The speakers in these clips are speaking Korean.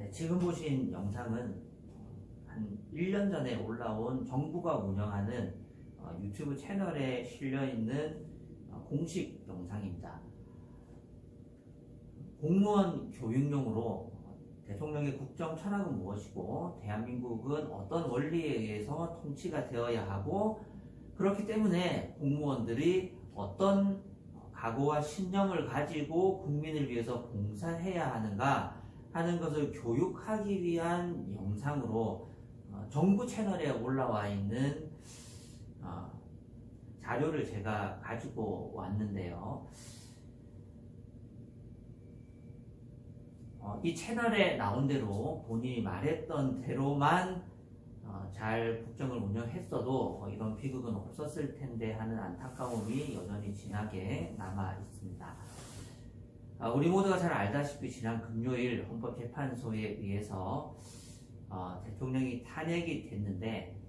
네, 지금 보신 영상은 한 1년 전에 올라온 정부가 운영하는 유튜브 채널에 실려있는 공식 영상입니다. 공무원 교육용으로 대통령의 국정 철학은 무엇이고 대한민국은 어떤 원리에 의해서 통치가 되어야 하고 그렇기 때문에 공무원들이 어떤 각오와 신념을 가지고 국민을 위해서 봉사해야 하는가 하는 것을 교육하기 위한 영상으로 정부 채널에 올라와 있는 자료를 제가 가지고 왔는데요. 이 채널에 나온 대로 본인이 말했던 대로만 잘 국정을 운영했어도 이런 비극은 없었을 텐데 하는 안타까움이 여전히 진하게 남아 있습니다. 우리 모두가 잘 알다시피 지난 금요일 헌법재판소에 의해서 대통령이 탄핵이 됐는데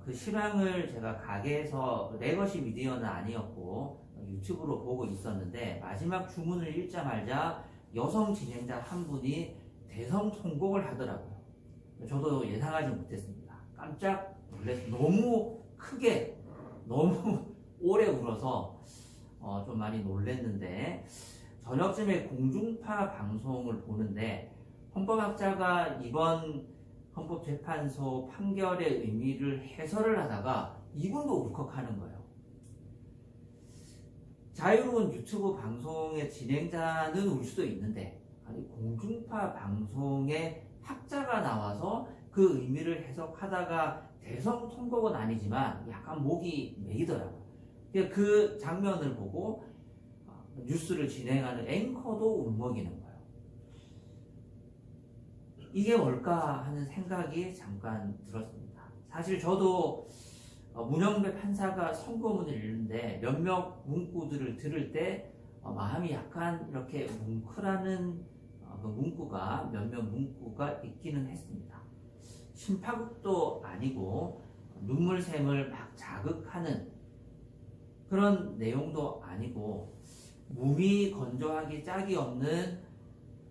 그 실황을 제가 가게에서 내 것이 미디어는 아니었고 유튜브로 보고 있었는데 마지막 주문을 읽자마자 여성 진행자 한 분이 대성 통곡을 하더라고요. 저도 예상하지 못했습니다. 깜짝 놀랐어요. 너무 크게 너무 오래 울어서 좀 많이 놀랐는데 저녁쯤에 공중파 방송을 보는데 헌법학자가 이번 헌법재판소 판결의 의미를 해설을 하다가 이분도 울컥하는 거예요. 자유로운 유튜브 방송의 진행자는 울 수도 있는데 아니 공중파 방송에 학자가 나와서 그 의미를 해석하다가 대성 통곡은 아니지만 약간 목이 메이더라고요. 그 장면을 보고 뉴스를 진행하는 앵커도 울먹이는 거예요. 이게 뭘까 하는 생각이 잠깐 들었습니다. 사실 저도 문영배 판사가 선고문을 읽는데 몇몇 문구들을 들을 때 마음이 약간 이렇게 뭉클하는 그 문구가 몇몇 문구가 있기는 했습니다. 심파극도 아니고 눈물샘을 막 자극하는 그런 내용도 아니고 몸이 건조하기 짝이 없는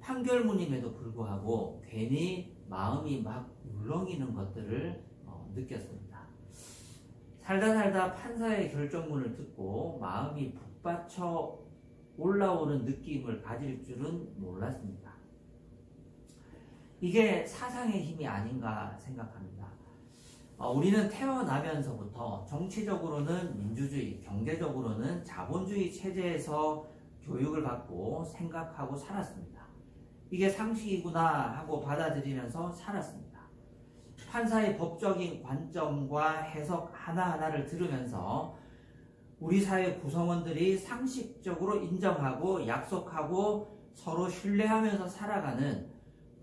판결문임에도 불구하고 괜히 마음이 막 울렁이는 것들을 느꼈습니다. 살다 판사의 결정문을 듣고 마음이 북받쳐 올라오는 느낌을 가질 줄은 몰랐습니다. 이게 사상의 힘이 아닌가 생각합니다. 우리는 태어나면서부터 정치적으로는 민주주의, 경제적으로는 자본주의 체제에서 교육을 받고 생각하고 살았습니다. 이게 상식이구나 하고 받아들이면서 살았습니다. 판사의 법적인 관점과 해석 하나하나를 들으면서 우리 사회 구성원들이 상식적으로 인정하고 약속하고 서로 신뢰하면서 살아가는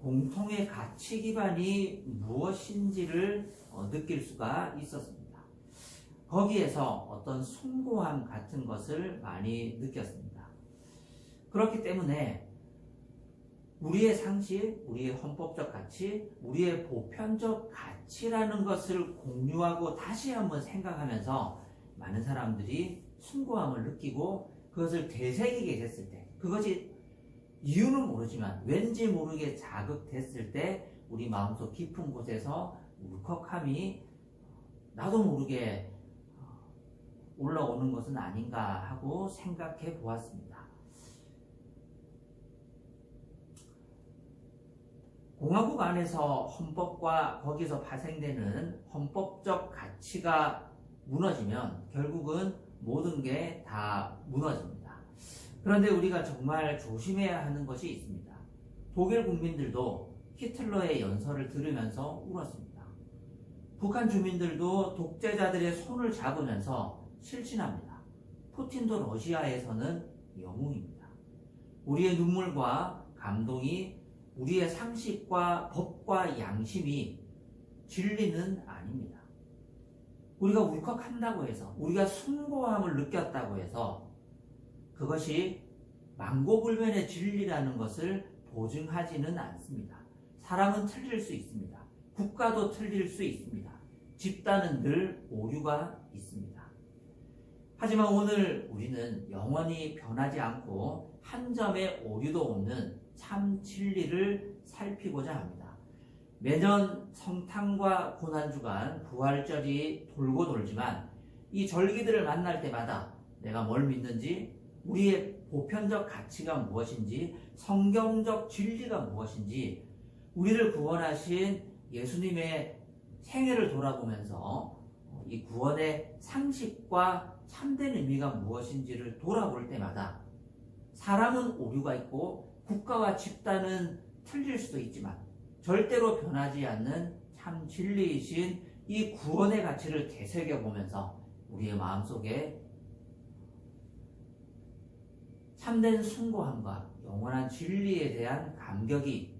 공통의 가치 기반이 무엇인지를 느낄 수가 있었습니다. 거기에서 어떤 숭고함 같은 것을 많이 느꼈습니다. 그렇기 때문에 우리의 상식, 우리의 헌법적 가치, 우리의 보편적 가치라는 것을 공유하고 다시 한번 생각하면서 많은 사람들이 숭고함을 느끼고 그것을 되새기게 됐을 때 그것이 이유는 모르지만 왠지 모르게 자극됐을 때 우리 마음속 깊은 곳에서 울컥함이 나도 모르게 올라오는 것은 아닌가 하고 생각해 보았습니다. 공화국 안에서 헌법과 거기서 발생되는 헌법적 가치가 무너지면 결국은 모든 게 다 무너집니다. 그런데 우리가 정말 조심해야 하는 것이 있습니다. 독일 국민들도 히틀러의 연설을 들으면서 울었습니다. 북한 주민들도 독재자들의 손을 잡으면서 실신합니다. 푸틴도 러시아에서는 영웅입니다. 우리의 눈물과 감동이 우리의 상식과 법과 양심이 진리는 아닙니다. 우리가 울컥한다고 해서 우리가 숭고함을 느꼈다고 해서 그것이 망고불변의 진리라는 것을 보증하지는 않습니다. 사람은 틀릴 수 있습니다. 국가도 틀릴 수 있습니다. 집단은 늘 오류가 있습니다. 하지만 오늘 우리는 영원히 변하지 않고 한 점의 오류도 없는 참 진리를 살피고자 합니다. 매년 성탄과 고난주간 부활절이 돌고 돌지만 이 절기들을 만날 때마다 내가 뭘 믿는지, 우리의 보편적 가치가 무엇인지, 성경적 진리가 무엇인지, 우리를 구원하신 예수님의 생애를 돌아보면서 이 구원의 상식과 참된 의미가 무엇인지를 돌아볼 때마다 사람은 오류가 있고 국가와 집단은 틀릴 수도 있지만 절대로 변하지 않는 참 진리이신 이 구원의 가치를 되새겨보면서 우리의 마음속에 참된 숭고함과 영원한 진리에 대한 감격이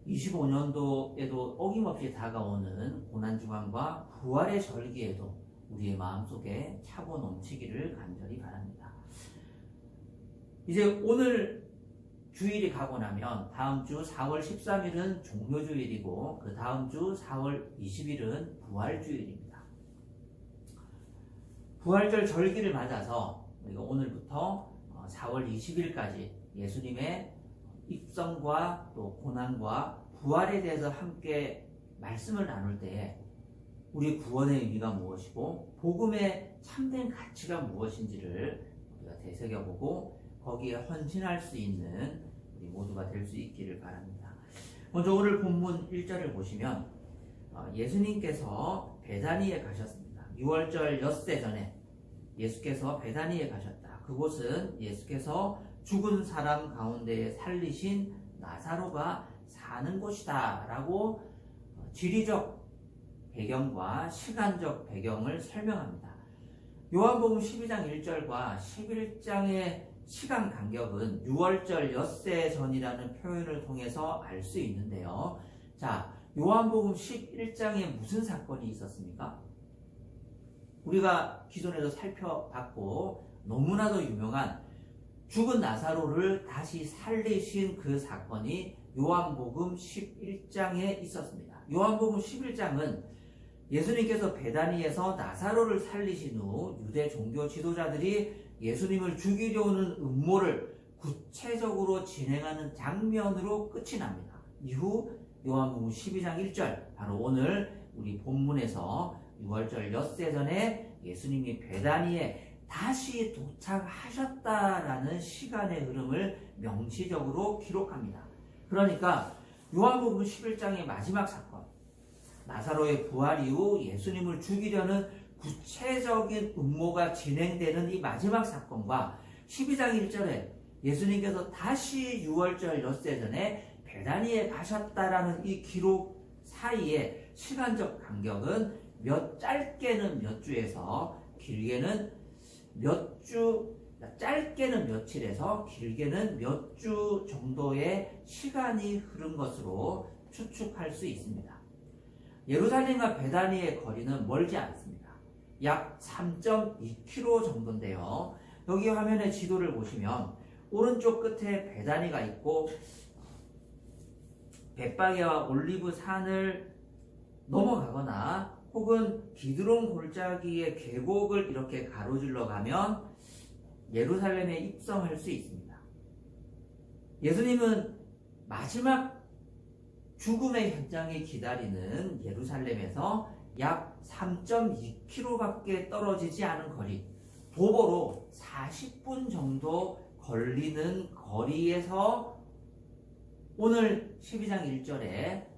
25년도에도 어김없이 다가오는 고난주간과 부활의 절기에도 우리의 마음속에 차고 넘치기를 간절히 바랍니다. 이제 오늘 주일이 가고 나면 다음 주 4월 13일은 종료주일이고 그 다음 주 4월 20일은 부활주일입니다. 부활절 절기를 맞아서 우리가 오늘부터 4월 20일까지 예수님의 입성과 또 고난과 부활에 대해서 함께 말씀을 나눌 때 우리 구원의 의미가 무엇이고 복음의 참된 가치가 무엇인지를 우리가 되새겨보고 거기에 헌신할 수 있는 우리 모두가 될 수 있기를 바랍니다. 먼저 오늘 본문 1절을 보시면 예수님께서 베다니에 가셨습니다. 6월절 엿새 전에 예수께서 베다니에 가셨다. 그곳은 예수께서 죽은 사람 가운데에 살리신 나사로가 사는 곳이다 라고 지리적 배경과 시간적 배경을 설명합니다. 요한복음 12장 1절과 11장의 시간 간격은 6월절 엿새 전이라는 표현을 통해서 알 수 있는데요. 자, 요한복음 11장에 무슨 사건이 있었습니까? 우리가 기존에도 살펴봤고 너무나도 유명한 죽은 나사로를 다시 살리신 그 사건이 요한복음 11장에 있었습니다. 요한복음 11장은 예수님께서 베다니에서 나사로를 살리신 후 유대 종교 지도자들이 예수님을 죽이려는 음모를 구체적으로 진행하는 장면으로 끝이 납니다. 이후 요한복음 12장 1절, 바로 오늘 우리 본문에서 6월절 엿새 전에 예수님이 베다니에 다시 도착하셨다라는 시간의 흐름을 명시적으로 기록합니다. 그러니까 요한복음 11장의 마지막 사건, 나사로의 부활 이후 예수님을 죽이려는 구체적인 음모가 진행되는 이 마지막 사건과 12장 1절에 예수님께서 다시 6월절 엿새 전에 베다니에 가셨다라는 이 기록 사이에 시간적 간격은 짧게는 몇 주에서 길게는 몇 주, 짧게는 며칠에서 길게는 몇 주 정도의 시간이 흐른 것으로 추측할 수 있습니다. 예루살렘과 베다니의 거리는 멀지 않습니다. 약 3.2km 정도인데요. 여기 화면에 지도를 보시면 오른쪽 끝에 베다니가 있고 벳바게와 올리브 산을 넘어가거나 혹은 기드론 골짜기의 계곡을 이렇게 가로질러 가면 예루살렘에 입성할 수 있습니다. 예수님은 마지막 죽음의 현장에 기다리는 예루살렘에서 약 3.2km밖에 떨어지지 않은 거리, 도보로 40분 정도 걸리는 거리에서 오늘 12장 1절에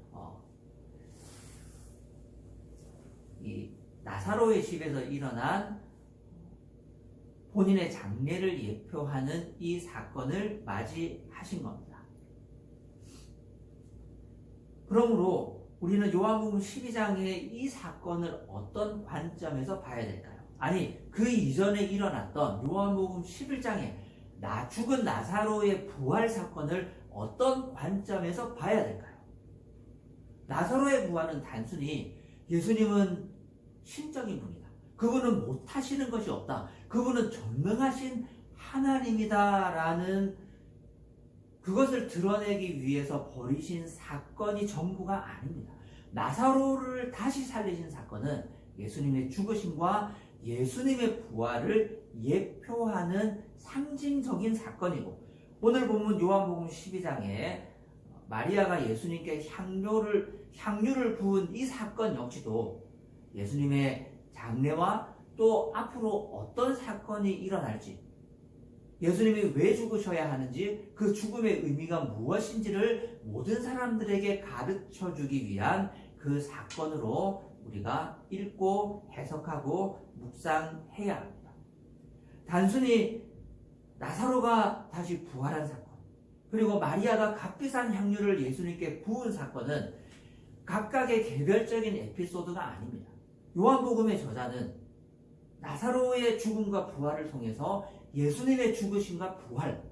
이 나사로의 집에서 일어난 본인의 장례를 예표하는 이 사건을 맞이하신 겁니다. 그러므로 우리는 요한복음 12장의 이 사건을 어떤 관점에서 봐야 될까요? 아니, 그 이전에 일어났던 요한복음 11장의 죽은 나사로의 부활 사건을 어떤 관점에서 봐야 될까요? 나사로의 부활은 단순히 예수님은 신적인 분이다, 그분은 못하시는 것이 없다, 그분은 전능하신 하나님이다라는 그것을 드러내기 위해서 벌이신 사건이 전부가 아닙니다. 나사로를 다시 살리신 사건은 예수님의 죽으심과 예수님의 부활을 예표하는 상징적인 사건이고, 오늘 본문 요한복음 12장에 마리아가 예수님께 향유를 부은 이 사건 역시도 예수님의 장례와 또 앞으로 어떤 사건이 일어날지, 예수님이 왜 죽으셔야 하는지, 그 죽음의 의미가 무엇인지를 모든 사람들에게 가르쳐 주기 위한 그 사건으로 우리가 읽고 해석하고 묵상해야 합니다. 단순히 나사로가 다시 부활한 사건, 그리고 마리아가 값비싼 향유를 예수님께 부은 사건은 각각의 개별적인 에피소드가 아닙니다. 요한복음의 저자는 나사로의 죽음과 부활을 통해서 예수님의 죽으심과 부활,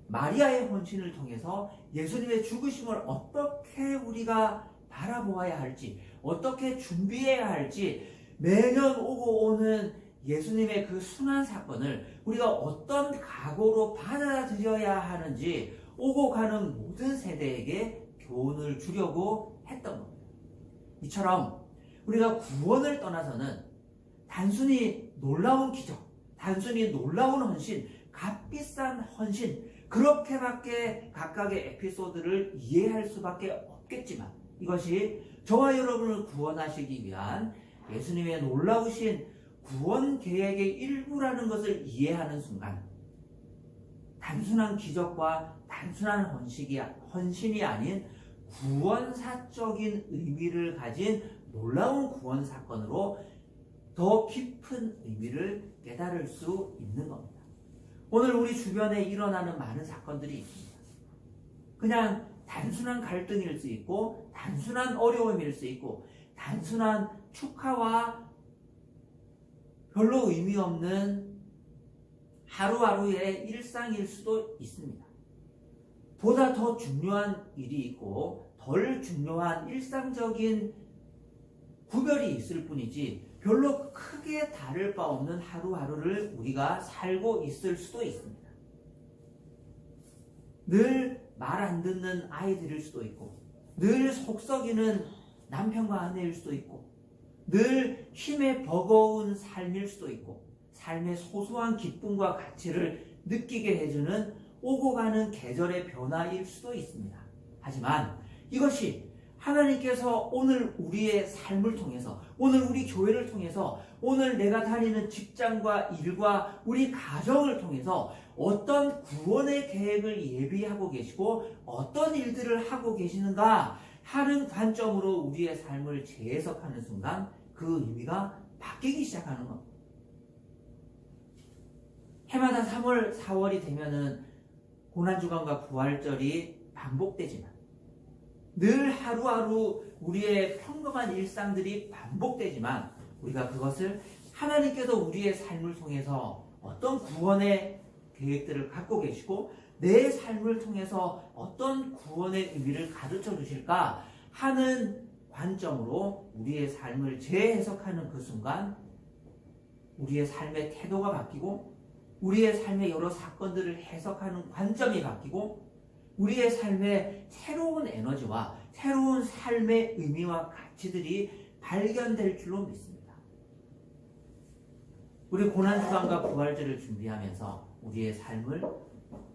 마리아의 헌신을 통해서 예수님의 죽으심을 어떻게 우리가 바라보아야 할지, 어떻게 준비해야 할지, 매년 오고 오는 예수님의 그 순환 사건을 우리가 어떤 각오로 받아들여야 하는지 오고 가는 모든 세대에게 교훈을 주려고 했던 겁니다. 이처럼 우리가 구원을 떠나서는 단순히 놀라운 기적, 단순히 놀라운 헌신, 값비싼 헌신, 그렇게밖에 각각의 에피소드를 이해할 수밖에 없겠지만, 이것이 저와 여러분을 구원하시기 위한 예수님의 놀라우신 구원 계획의 일부라는 것을 이해하는 순간, 단순한 기적과 단순한 헌신이 아닌 구원사적인 의미를 가진 놀라운 구원 사건으로 더 깊은 의미를 깨달을 수 있는 겁니다. 오늘 우리 주변에 일어나는 많은 사건들이 있습니다. 그냥 단순한 갈등일 수 있고, 단순한 어려움일 수 있고, 단순한 축하와 별로 의미 없는 하루하루의 일상일 수도 있습니다. 보다 더 중요한 일이 있고 덜 중요한 일상적인 구별이 있을 뿐이지 별로 크게 다를 바 없는 하루하루를 우리가 살고 있을 수도 있습니다. 늘 말 안 듣는 아이들일 수도 있고, 늘 속썩이는 남편과 아내일 수도 있고, 늘 힘에 버거운 삶일 수도 있고, 삶의 소소한 기쁨과 가치를 느끼게 해주는 오고 가는 계절의 변화일 수도 있습니다. 하지만 이것이 하나님께서 오늘 우리의 삶을 통해서, 오늘 우리 교회를 통해서, 오늘 내가 다니는 직장과 일과 우리 가정을 통해서 어떤 구원의 계획을 예비하고 계시고 어떤 일들을 하고 계시는가 하는 관점으로 우리의 삶을 재해석하는 순간 그 의미가 바뀌기 시작하는 겁니다. 해마다 3월, 4월이 되면은 고난주간과 부활절이 반복되지만, 늘 하루하루 우리의 평범한 일상들이 반복되지만, 우리가 그것을 하나님께서 우리의 삶을 통해서 어떤 구원의 계획들을 갖고 계시고 내 삶을 통해서 어떤 구원의 의미를 가르쳐 주실까 하는 관점으로 우리의 삶을 재해석하는 그 순간 우리의 삶의 태도가 바뀌고, 우리의 삶의 여러 사건들을 해석하는 관점이 바뀌고, 우리의 삶에 새로운 에너지와 새로운 삶의 의미와 가치들이 발견될 줄로 믿습니다. 우리 고난주간과 부활절을 준비하면서 우리의 삶을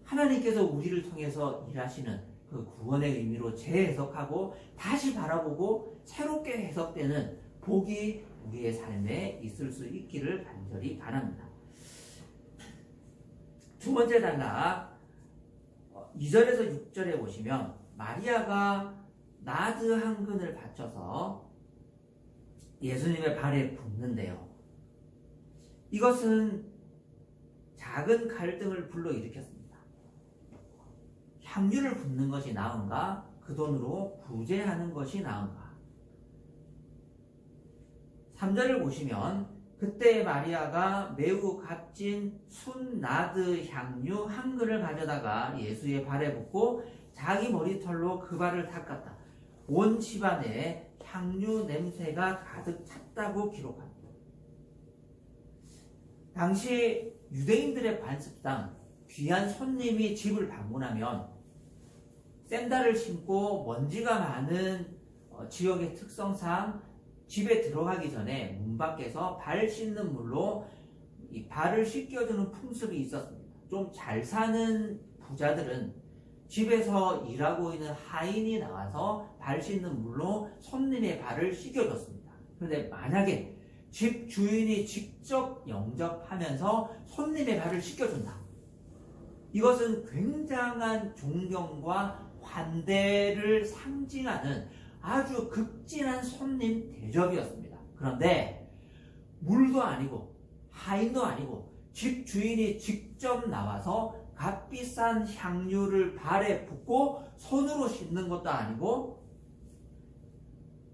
하나님께서 우리를 통해서 일하시는 그 구원의 의미로 재해석하고 다시 바라보고 새롭게 해석되는 복이 우리의 삶에 있을 수 있기를 간절히 바랍니다. 두 번째 단락 2절에서 6절에 보시면 마리아가 나드 한 근을 바쳐서 예수님의 발에 붓는데요. 이것은 작은 갈등을 불러일으켰습니다. 향유를 붓는 것이 나은가? 그 돈으로 구제하는 것이 나은가? 3절을 보시면 그때 마리아가 매우 값진 순나드 향유 한 근을 가져다가 예수의 발에 붓고 자기 머리털로 그 발을 닦았다. 온 집안에 향유 냄새가 가득 찼다고 기록합니다. 당시 유대인들의 관습상 귀한 손님이 집을 방문하면 샌들을 신고 먼지가 많은 지역의 특성상 집에 들어가기 전에 문 밖에서 발 씻는 물로 이 발을 씻겨주는 풍습이 있었습니다. 좀 잘 사는 부자들은 집에서 일하고 있는 하인이 나와서 발 씻는 물로 손님의 발을 씻겨줬습니다. 그런데 만약에 집 주인이 직접 영접하면서 손님의 발을 씻겨준다. 이것은 굉장한 존경과 환대를 상징하는 아주 극진한 손님 대접이었습니다. 그런데 물도 아니고 하인도 아니고 집 주인이 직접 나와서 값비싼 향유를 발에 붓고 손으로 씻는 것도 아니고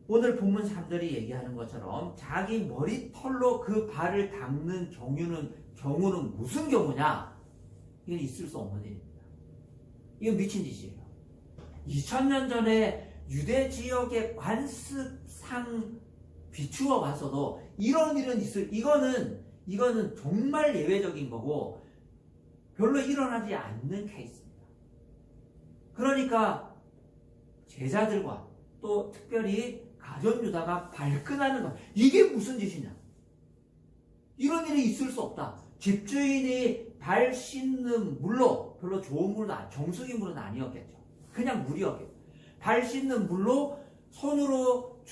오늘 본문 3절이 얘기하는 것처럼 자기 머리털로 그 발을 닦는 경우는 무슨 경우냐? 이건 있을 수 없는 일입니다. 이건 미친 짓이에요. 2000년 전에 유대 지역의 관습상 비추어 봤어도 이런 일은 이거는 정말 예외적인 거고 별로 일어나지 않는 케이스입니다. 그러니까 제자들과 또 특별히 가룟 유다가 발끈하는 것, 이게 무슨 짓이냐? 이런 일이 있을 수 없다. 집주인이 발 씻는 물로, 별로 좋은 물은 정수기 물은 아니었겠죠. 그냥 물이었겠죠. 발 씻는 물로 손으로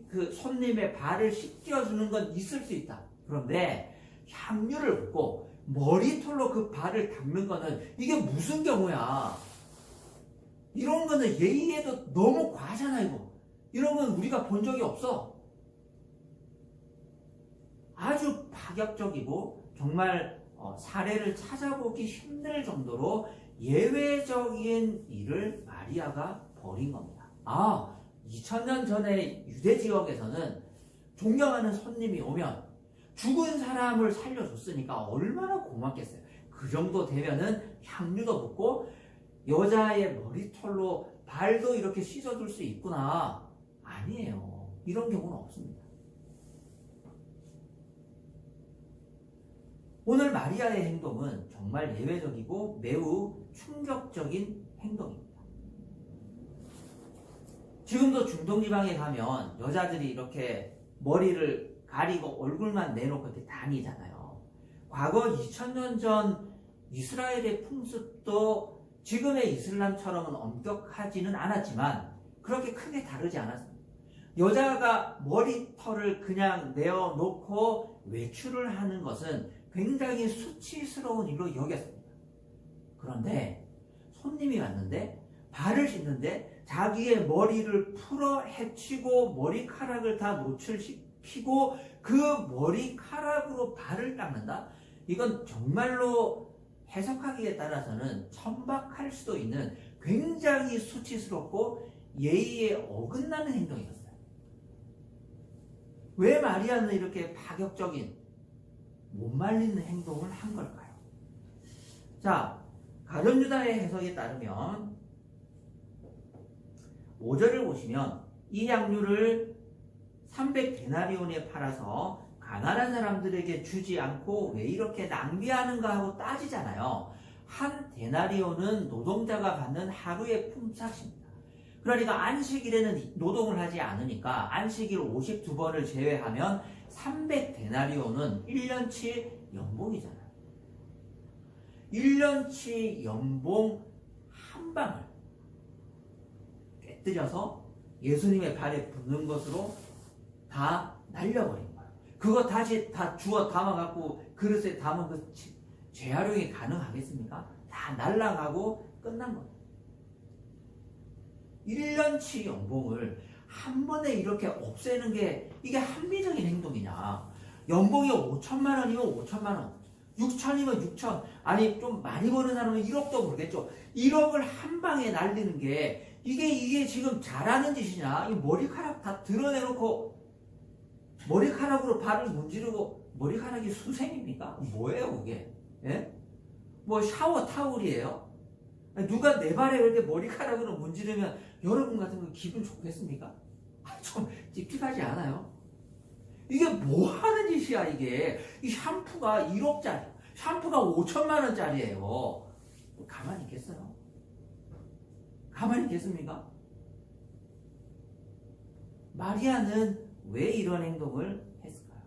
그 손님의 발을 씻겨주는 건 있을 수 있다. 그런데 향유를 붓고 머리털로 그 발을 닦는 거는 이게 무슨 경우야? 이런 거는 예의에도 너무 과하잖아, 이거. 이런 건 우리가 본 적이 없어. 아주 파격적이고 정말 사례를 찾아보기 힘들 정도로 예외적인 일을 마리아가 벌인 겁니다. 2000년 전에 유대 지역에서는 존경하는 손님이 오면 죽은 사람을 살려줬으니까 얼마나 고맙겠어요. 그 정도 되면은 향유도 붓고 여자의 머리털로 발도 이렇게 씻어줄 수 있구나. 아니에요. 이런 경우는 없습니다. 오늘 마리아의 행동은 정말 예외적이고 매우 충격적인 행동입니다. 지금도 중동지방에 가면 여자들이 이렇게 머리를 가리고 얼굴만 내놓고 이렇게 다니잖아요. 과거 2000년 전 이스라엘의 풍습도 지금의 이슬람처럼은 엄격하지는 않았지만 그렇게 크게 다르지 않았습니다. 여자가 머리털을 그냥 내어놓고 외출을 하는 것은 굉장히 수치스러운 일로 여겼습니다. 그런데 손님이 왔는데 발을 씻는데 자기의 머리를 풀어 헤치고 머리카락을 다 노출시키고 그 머리카락으로 발을 닦는다? 이건 정말로 해석하기에 따라서는 천박할 수도 있는 굉장히 수치스럽고 예의에 어긋나는 행동이었어요. 왜 마리아는 이렇게 파격적인 못 말리는 행동을 한 걸까요? 자, 가룟 유다의 해석에 따르면 5절을 보시면 이 향유를 300데나리온에 팔아서 가난한 사람들에게 주지 않고 왜 이렇게 낭비하는가 하고 따지잖아요. 한 데나리온은 노동자가 받는 하루의 품삯입니다. 그러니까 안식일에는 노동을 하지 않으니까 안식일 52번을 제외하면 300데나리온은 1년치 연봉이잖아요. 1년치 연봉 한 방을 꿰뜨려서 예수님의 발에 붓는 것으로 다 날려버린 거예요. 그거 다시 다 주워 담아갖고 그릇에 담은 그 재활용이 가능하겠습니까? 다 날라가고 끝난 거예요. 1년치 연봉을 한 번에 이렇게 없애는 게 이게 합리적인 행동이냐? 연봉이 5천만 원이면 5천만 원, 6천이면 6천, 아니 좀 많이 버는 사람은 1억도 모르겠죠. 1억을 한 방에 날리는 게 이게 지금 잘하는 짓이냐? 이 머리카락 다 드러내놓고 머리카락으로 발을 문지르고 머리카락이 수생입니까? 뭐예요 그게? 예? 뭐 샤워 타올이에요? 누가 내 발에 이렇게 머리카락으로 문지르면 여러분 같은 거 기분 좋겠습니까? 좀 찝찝하지 않아요? 이게 뭐 하는 짓이야 이게. 이 샴푸가 1억짜리, 샴푸가 5천만 원짜리예요. 가만히 있겠어요? 가만히 있겠습니까? 마리아는 왜 이런 행동을 했을까요?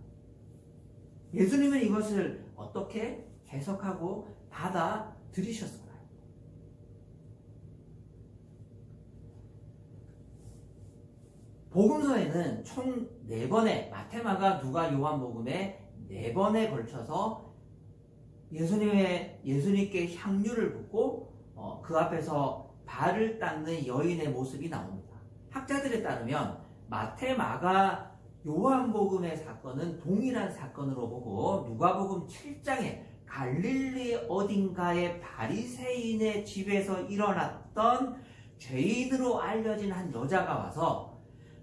예수님은 이것을 어떻게 해석하고 받아들이셨어요. 복음서에는 총 4번의 마태, 마가, 누가, 요한복음에 4번에 걸쳐서 예수님께 향유를 붓고 그 앞에서 발을 닦는 여인의 모습이 나옵니다. 학자들에 따르면 마태, 마가, 요한복음의 사건은 동일한 사건으로 보고 누가복음 7장에 갈릴리 어딘가의 바리새인의 집에서 일어났던 죄인으로 알려진 한 여자가 와서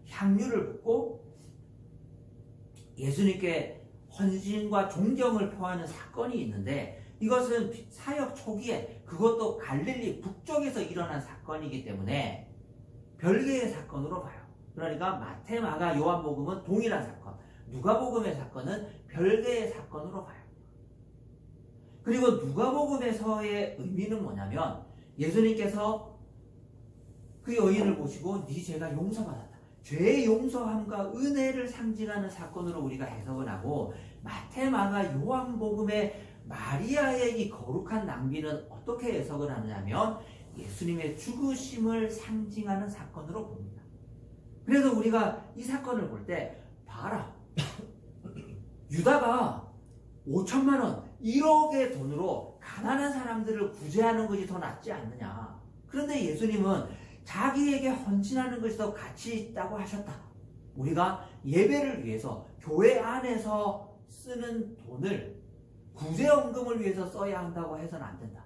향유를 붓고 예수님께 헌신과 존경을 표하는 사건이 있는데, 이것은 사역 초기에 그것도 갈릴리 북쪽에서 일어난 사건이기 때문에 별개의 사건으로 봐요. 그러니까 마태, 마가, 요한복음은 동일한 사건, 누가복음의 사건은 별개의 사건으로 봐요. 그리고 누가복음에서의 의미는 뭐냐면 예수님께서 그 여인을 보시고 네 죄가 용서받았다, 죄의 용서함과 은혜를 상징하는 사건으로 우리가 해석을 하고, 마태, 마가, 요한복음의 마리아의 이 거룩한 낭비는 어떻게 해석을 하느냐면 예수님의 죽으심을 상징하는 사건으로 봅니다. 그래서 우리가 이 사건을 볼 때 봐라, 유다가 5천만 원, 1억의 돈으로 가난한 사람들을 구제하는 것이 더 낫지 않느냐. 그런데 예수님은 자기에게 헌신하는 것이 더 가치 있다고 하셨다. 우리가 예배를 위해서 교회 안에서 쓰는 돈을 구제연금을 위해서 써야 한다고 해서는 안 된다.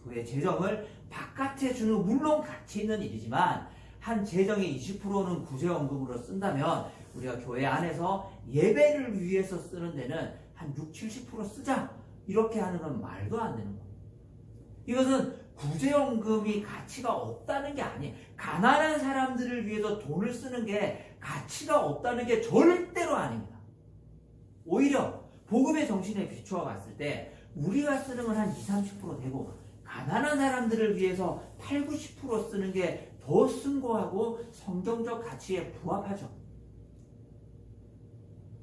교회 재정을 바깥에 주는, 물론 가치 있는 일이지만 한 재정의 20%는 구제연금으로 쓴다면 우리가 교회 안에서 예배를 위해서 쓰는 데는 한 60, 70% 쓰자, 이렇게 하는 건 말도 안 되는 겁니다. 이것은 구제연금이 가치가 없다는 게 아니에요. 가난한 사람들을 위해서 돈을 쓰는 게 가치가 없다는 게 절대로 아닙니다. 오히려 복음의 정신에 비추어 봤을 때 우리가 쓰는 건 한 20, 30% 되고 가난한 사람들을 위해서 8, 90% 쓰는 게 더 숭고하고 성경적 가치에 부합하죠.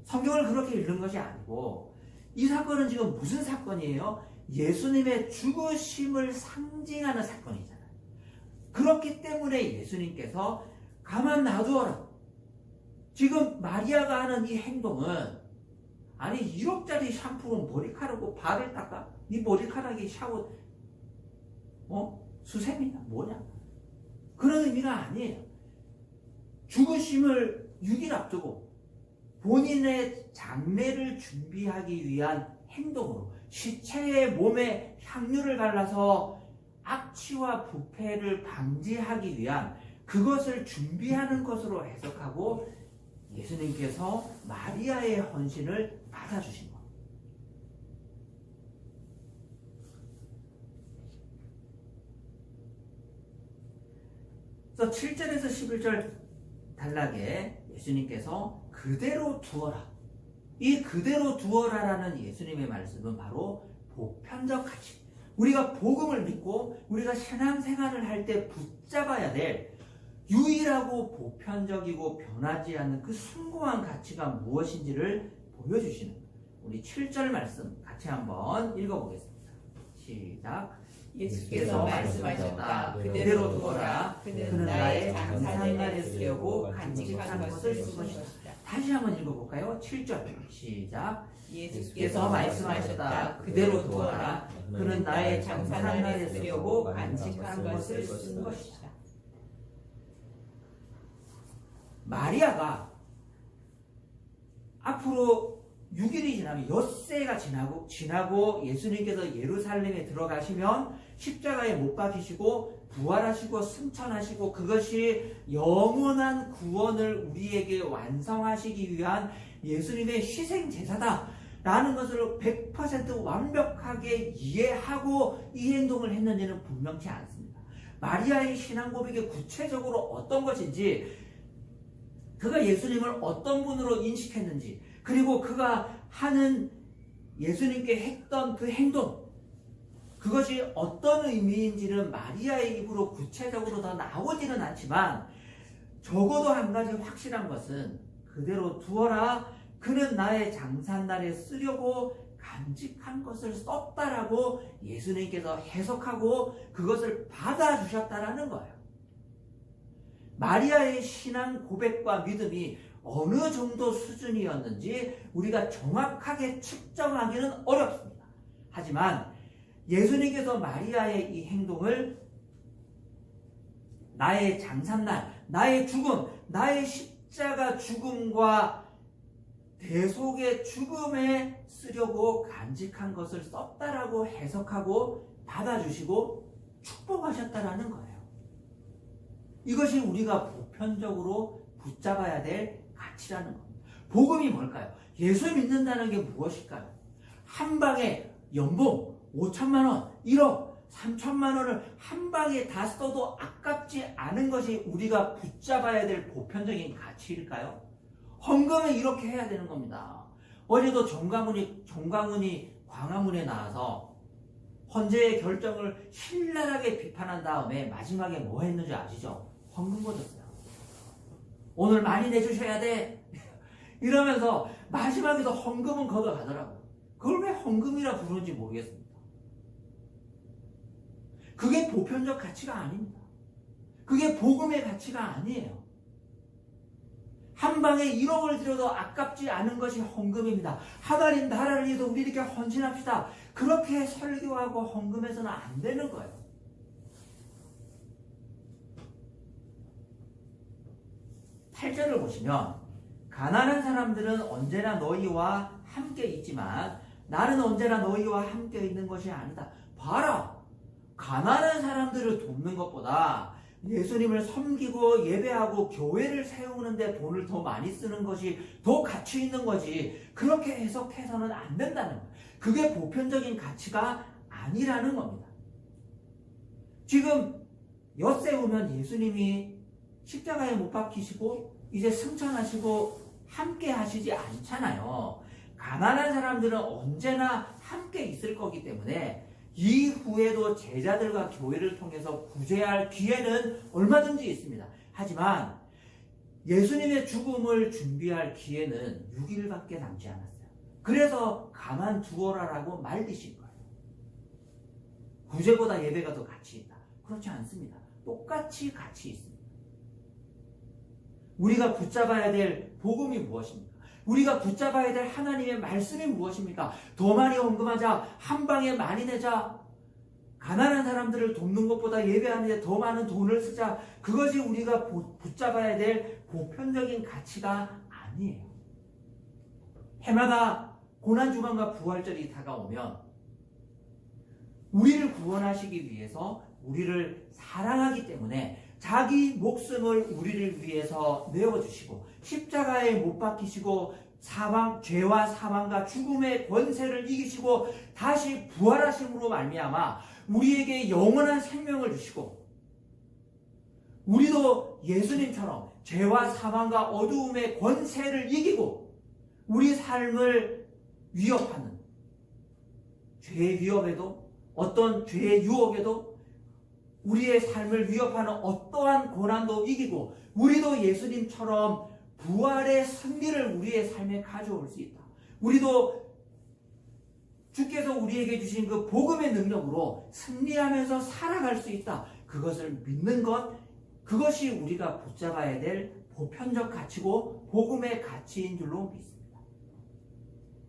성경을 그렇게 읽는 것이 아니고, 이 사건은 지금 무슨 사건이에요? 예수님의 죽으심을 상징하는 사건이잖아요. 그렇기 때문에 예수님께서 가만 놔두어라. 지금 마리아가 하는 이 행동은, 아니 1억짜리 샴푸로 머리카락으로 발을 닦아? 네 머리카락이 샤워 수세미냐 뭐냐? 그런 의미가 아니에요. 죽으심을 6일 앞두고 본인의 장례를 준비하기 위한 행동으로 시체의 몸에 향유를 발라서 악취와 부패를 방지하기 위한 그것을 준비하는 것으로 해석하고 예수님께서 마리아의 헌신을 받아주신 것. 그래서 7절에서 11절 단락에 예수님께서 그대로 두어라. 이 그대로 두어라라는 예수님의 말씀은 바로 보편적 가치. 우리가 복음을 믿고 우리가 신앙생활을 할 때 붙잡아야 될 유일하고 보편적이고 변하지 않는 그 숭고한 가치가 무엇인지를 보여주시는, 우리 7절 말씀 같이 한번 읽어보겠습니다. 시작. 예수께서 말씀하셨다. 그대로 두어라. 그는 나의 장사날에 쓰려고 간직한 것을 쓴 것이다. 다시 한번 읽어볼까요? 7절 시작. 예수께서 말씀하셨다. 그대로 두어라. 그는 나의 장사날에 쓰려고 간직한 것을 쓴 것이다. 마리아가 앞으로 6일이 지나면 엿새가 지나고 예수님께서 예루살렘에 들어가시면 십자가에 못 박히시고 부활하시고 승천하시고 그것이 영원한 구원을 우리에게 완성하시기 위한 예수님의 희생제사다 라는 것을 100% 완벽하게 이해하고 이 행동을 했는지는 분명치 않습니다. 마리아의 신앙 고백이 구체적으로 어떤 것인지, 그가 예수님을 어떤 분으로 인식했는지, 그리고 그가 하는 예수님께 했던 그 행동, 그것이 어떤 의미인지는 마리아의 입으로 구체적으로 더 나오지는 않지만, 적어도 한 가지 확실한 것은 그대로 두어라. 그는 나의 장사날에 쓰려고 간직한 것을 썼다라고 예수님께서 해석하고 그것을 받아주셨다라는 거예요. 마리아의 신앙 고백과 믿음이 어느 정도 수준이었는지 우리가 정확하게 측정하기는 어렵습니다. 하지만 예수님께서 마리아의 이 행동을 나의 장산날, 나의 죽음, 나의 십자가 죽음과 대속의 죽음에 쓰려고 간직한 것을 썼다라고 해석하고 받아주시고 축복하셨다라는 거예요. 이것이 우리가 보편적으로 붙잡아야 될 가치라는 겁니다. 복음이 뭘까요? 예수 믿는다는 게 무엇일까요? 한 방에 연봉 5천만 원, 1억, 3천만 원을 한 방에 다 써도 아깝지 않은 것이 우리가 붙잡아야 될 보편적인 가치일까요? 헌금은 이렇게 해야 되는 겁니다. 어제도 정광훈이 광화문에 나와서 헌재의 결정을 신랄하게 비판한 다음에 마지막에 뭐 했는지 아시죠? 헌금 걷었어요. 오늘 많이 내주셔야 돼. 이러면서 마지막에도 헌금은 걷어가더라고요. 그걸 왜 헌금이라 부르는지 모르겠습니다. 그게 보편적 가치가 아닙니다. 그게 복음의 가치가 아니에요. 한 방에 1억을 들여도 아깝지 않은 것이 헌금입니다. 하나님 나라를 위해서 우리 이렇게 헌신합시다. 그렇게 설교하고 헌금해서는 안 되는 거예요. 8절을 보시면 가난한 사람들은 언제나 너희와 함께 있지만 나는 언제나 너희와 함께 있는 것이 아니다. 봐라. 가난한 사람들을 돕는 것보다 예수님을 섬기고 예배하고 교회를 세우는데 돈을 더 많이 쓰는 것이 더 가치 있는 거지. 그렇게 해석해서는 안 된다는 거예요. 그게 보편적인 가치가 아니라는 겁니다. 지금 엿새우면 예수님이 십자가에 못 박히시고 이제 승천하시고 함께 하시지 않잖아요. 가난한 사람들은 언제나 함께 있을 거기 때문에 이후에도 제자들과 교회를 통해서 구제할 기회는 얼마든지 있습니다. 하지만 예수님의 죽음을 준비할 기회는 6일밖에 남지 않았어요. 그래서 가만두어라라고 말리신 거예요. 구제보다 예배가 더 가치 있다. 그렇지 않습니다. 똑같이 가치 있습니다. 우리가 붙잡아야 될 복음이 무엇입니까? 우리가 붙잡아야 될 하나님의 말씀이 무엇입니까? 더 많이 헌금하자, 한 방에 많이 내자, 가난한 사람들을 돕는 것보다 예배하는 데 더 많은 돈을 쓰자. 그것이 우리가 붙잡아야 될 보편적인 가치가 아니에요. 해마다 고난주간과 부활절이 다가오면 우리를 구원하시기 위해서 우리를 사랑하기 때문에 자기 목숨을 우리를 위해서 내어주시고 십자가에 못 박히시고 죄와 사망과 죽음의 권세를 이기시고 다시 부활하심으로 말미암아 우리에게 영원한 생명을 주시고 우리도 예수님처럼 죄와 사망과 어두움의 권세를 이기고 우리 삶을 위협하는 죄의 위협에도 어떤 죄의 유혹에도 우리의 삶을 위협하는 어떠한 고난도 이기고 우리도 예수님처럼 부활의 승리를 우리의 삶에 가져올 수 있다. 우리도 주께서 우리에게 주신 그 복음의 능력으로 승리하면서 살아갈 수 있다. 그것을 믿는 것, 그것이 우리가 붙잡아야 될 보편적 가치고 복음의 가치인 줄로 믿습니다.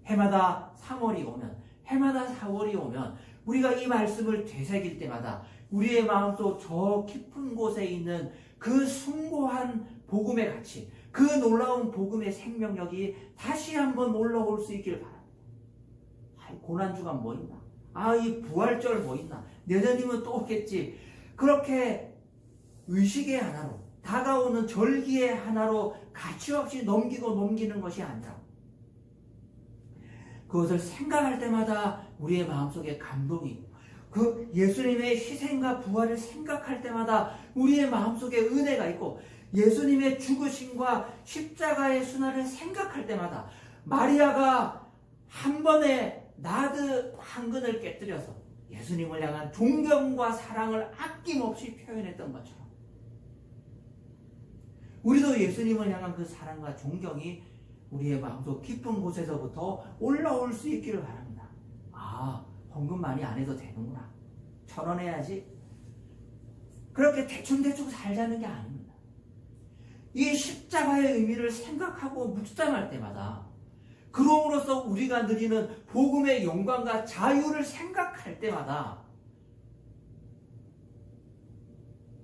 해마다 3월이 오면, 해마다 4월이 오면 우리가 이 말씀을 되새길 때마다 우리의 마음속 저 깊은 곳에 있는 그 숭고한 복음의 가치, 그 놀라운 복음의 생명력이 다시 한번 올라올 수 있길 바랍니다. 고난주간 뭐 있나? 이 부활절 뭐 있나? 내년이면 또 오겠지. 그렇게 의식의 하나로, 다가오는 절기의 하나로 가치없이 넘기는 것이 아니라 그것을 생각할 때마다 우리의 마음속에 감동이 있고 그 예수님의 희생과 부활을 생각할 때마다 우리의 마음속에 은혜가 있고 예수님의 죽으심과 십자가의 순환을 생각할 때마다 마리아가 한 번에 나드 한 근을 깨뜨려서 예수님을 향한 존경과 사랑을 아낌없이 표현했던 것처럼 우리도 예수님을 향한 그 사랑과 존경이 우리의 마음속 깊은 곳에서부터 올라올 수 있기를 바랍니다. 아, 헌금 많이 안 해도 되는구나. 1,000원 해야지. 그렇게 대충대충 살자는 게 아닙니다. 이 십자가의 의미를 생각하고 묵상할 때마다, 그럼으로써 우리가 누리는 복음의 영광과 자유를 생각할 때마다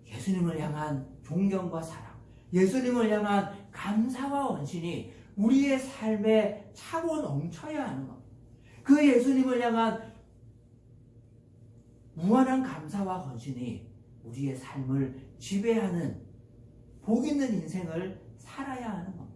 예수님을 향한 존경과 사랑, 예수님을 향한 감사와 원신이 우리의 삶에 차고 넘쳐야 하는 겁니다. 그 예수님을 향한 무한한 감사와 헌신이 우리의 삶을 지배하는 복 있는 인생을 살아야 하는 겁니다.